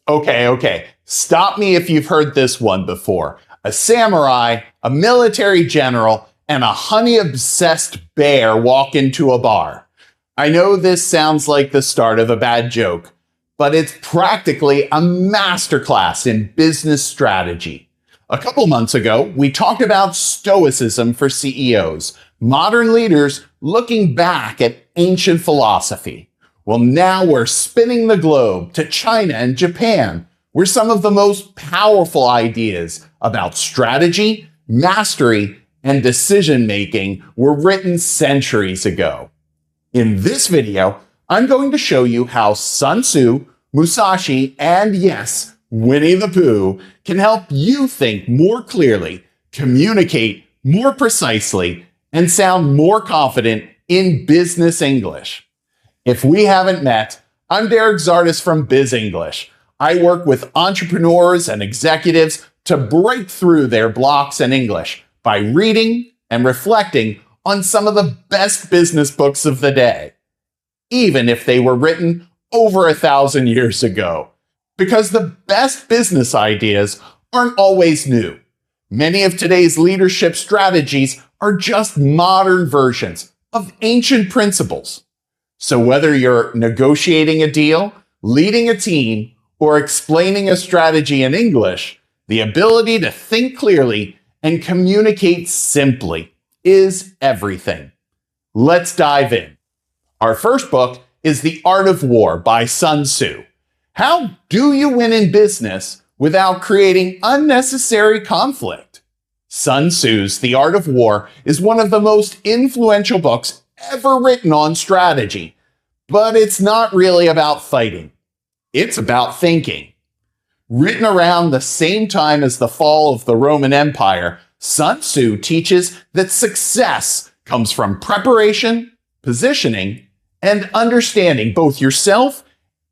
Okay. Stop me if you've heard this one before. A samurai, a military general, and a honey-obsessed bear walk into a bar. I know this sounds like the start of a bad joke, but it's practically a masterclass in business strategy. A couple months ago, we talked about stoicism for CEOs, modern leaders looking back at ancient philosophy. Well, now we're spinning the globe to China and Japan, where some of the most powerful ideas about strategy, mastery, and decision-making were written centuries ago. In this video, I'm going to show you how Sun Tzu, Musashi, and yes, Winnie the Pooh can help you think more clearly, communicate more precisely, and sound more confident in business English. If we haven't met, I'm Zardus from Bizz English. I work with entrepreneurs and executives to break through their blocks in English by reading and reflecting on some of the best business books of the day, even if they were written over 1,000 years ago. Because the best business ideas aren't always new. Many of today's leadership strategies are just modern versions of ancient principles. So whether you're negotiating a deal, leading a team, or explaining a strategy in English, the ability to think clearly and communicate simply is everything. Let's dive in. Our first book is The Art of War by Sun Tzu. How do you win in business without creating unnecessary conflict? Sun Tzu's The Art of War is one of the most influential books ever written on strategy, but it's not really about fighting. It's about thinking. Written around the same time as the fall of the Roman Empire, Sun Tzu teaches that success comes from preparation, positioning, and understanding both yourself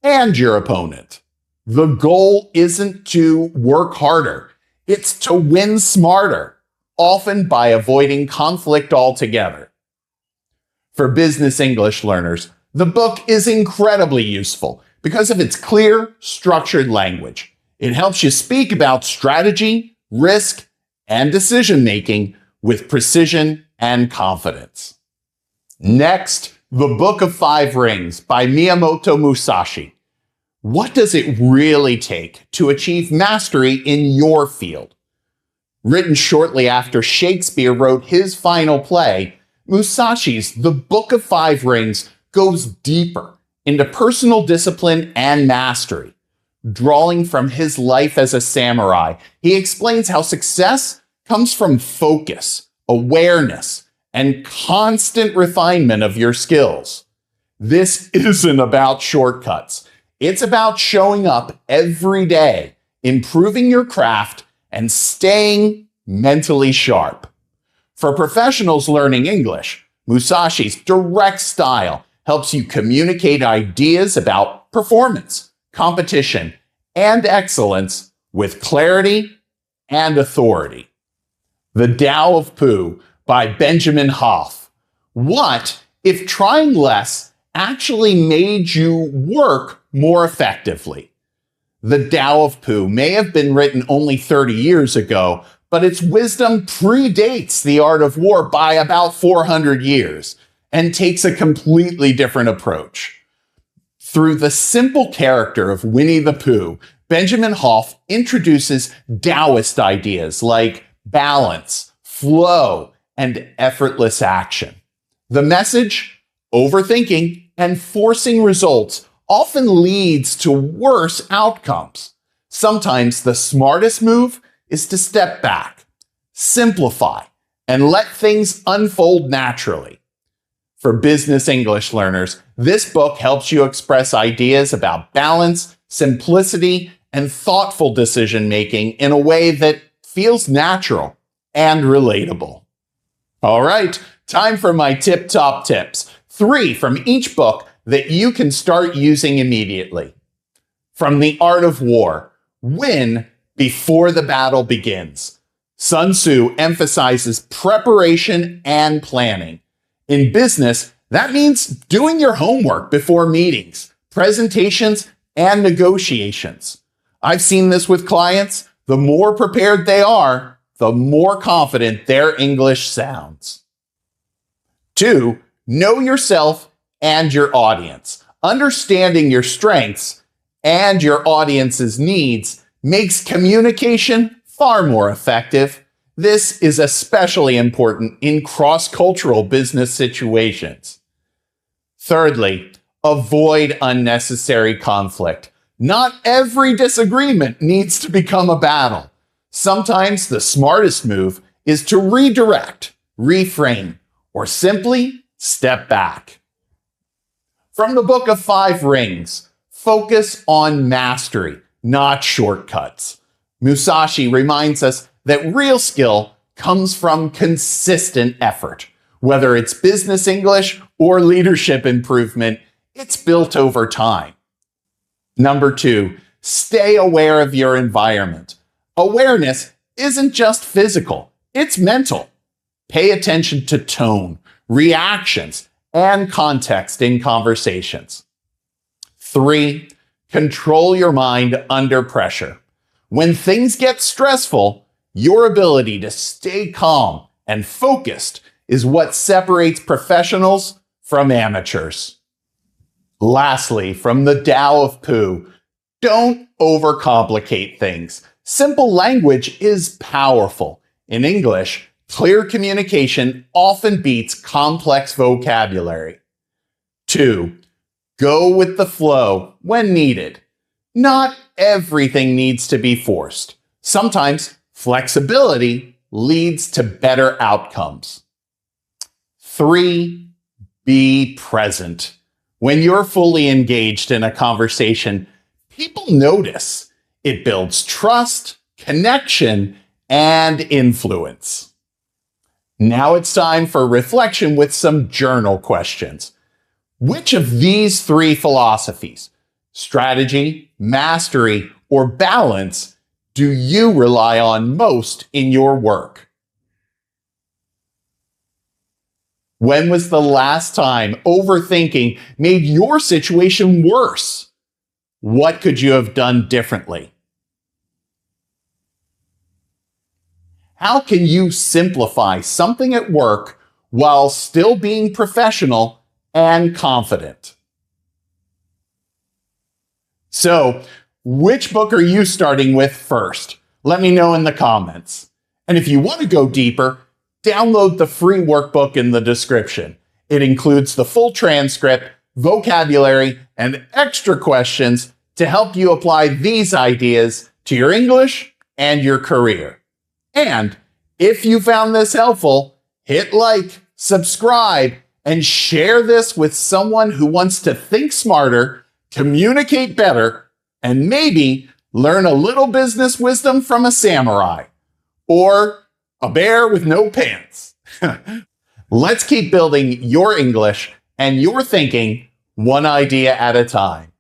and your opponent. The goal isn't to work harder, it's to win smarter, often by avoiding conflict altogether. For business English learners, the book is incredibly useful because of its clear, structured language. It helps you speak about strategy, risk, and decision-making with precision and confidence. Next, The Book of Five Rings by Miyamoto Musashi. What does it really take to achieve mastery in your field? Written shortly after Shakespeare wrote his final play, Musashi's The Book of Five Rings goes deeper into personal discipline and mastery. Drawing from his life as a samurai, he explains how success comes from focus, awareness, and constant refinement of your skills. This isn't about shortcuts. It's about showing up every day, improving your craft, and staying mentally sharp. For professionals learning English, Musashi's direct style helps you communicate ideas about performance, competition, and excellence with clarity and authority. The Tao of Pooh by Benjamin Hoff. What if trying less actually made you work more effectively? The Tao of Pooh may have been written only 30 years ago, but its wisdom predates The Art of War by about 400 years and takes a completely different approach. Through the simple character of Winnie the Pooh, Benjamin Hoff introduces Taoist ideas like balance, flow, and effortless action. The message, overthinking and forcing results often leads to worse outcomes. Sometimes the smartest move is to step back, simplify, and let things unfold naturally. For business English learners, this book helps you express ideas about balance, simplicity, and thoughtful decision-making in a way that feels natural and relatable. All right, time for my tip-top tips. 3 from each book that you can start using immediately. From The Art of War, win before the battle begins. Sun Tzu emphasizes preparation and planning. In business, that means doing your homework before meetings, presentations, and negotiations. I've seen this with clients. The more prepared they are, the more confident their English sounds. 2, know yourself and your audience. Understanding your strengths and your audience's needs makes communication far more effective. This is especially important in cross-cultural business situations. Thirdly, avoid unnecessary conflict. Not every disagreement needs to become a battle. Sometimes the smartest move is to redirect, reframe, or simply step back. From the Book of 5 Rings, focus on mastery, not shortcuts. Musashi reminds us that real skill comes from consistent effort. Whether it's business English or leadership improvement, it's built over time. Number 2, stay aware of your environment. Awareness isn't just physical, it's mental. Pay attention to tone, reactions, and context in conversations. 3, control your mind under pressure. When things get stressful, your ability to stay calm and focused is what separates professionals from amateurs. Lastly, from the Tao of Pooh, don't overcomplicate things. Simple language is powerful. In English, clear communication often beats complex vocabulary. 2, go with the flow when needed. Not everything needs to be forced. Sometimes flexibility leads to better outcomes. 3, be present. When you're fully engaged in a conversation, people notice. It builds trust, connection, and influence. Now it's time for reflection with some journal questions. Which of these 3 philosophies, strategy, mastery, or balance, do you rely on most in your work? When was the last time overthinking made your situation worse? What could you have done differently? How can you simplify something at work while still being professional and confident? So, which book are you starting with first? Let me know in the comments. And if you want to go deeper, download the free workbook in the description. It includes the full transcript, vocabulary, and extra questions to help you apply these ideas to your English and your career. And if you found this helpful, hit like, subscribe, and share this with someone who wants to think smarter, communicate better, and maybe learn a little business wisdom from a samurai or a bear with no pants. Let's keep building your English and your thinking one idea at a time.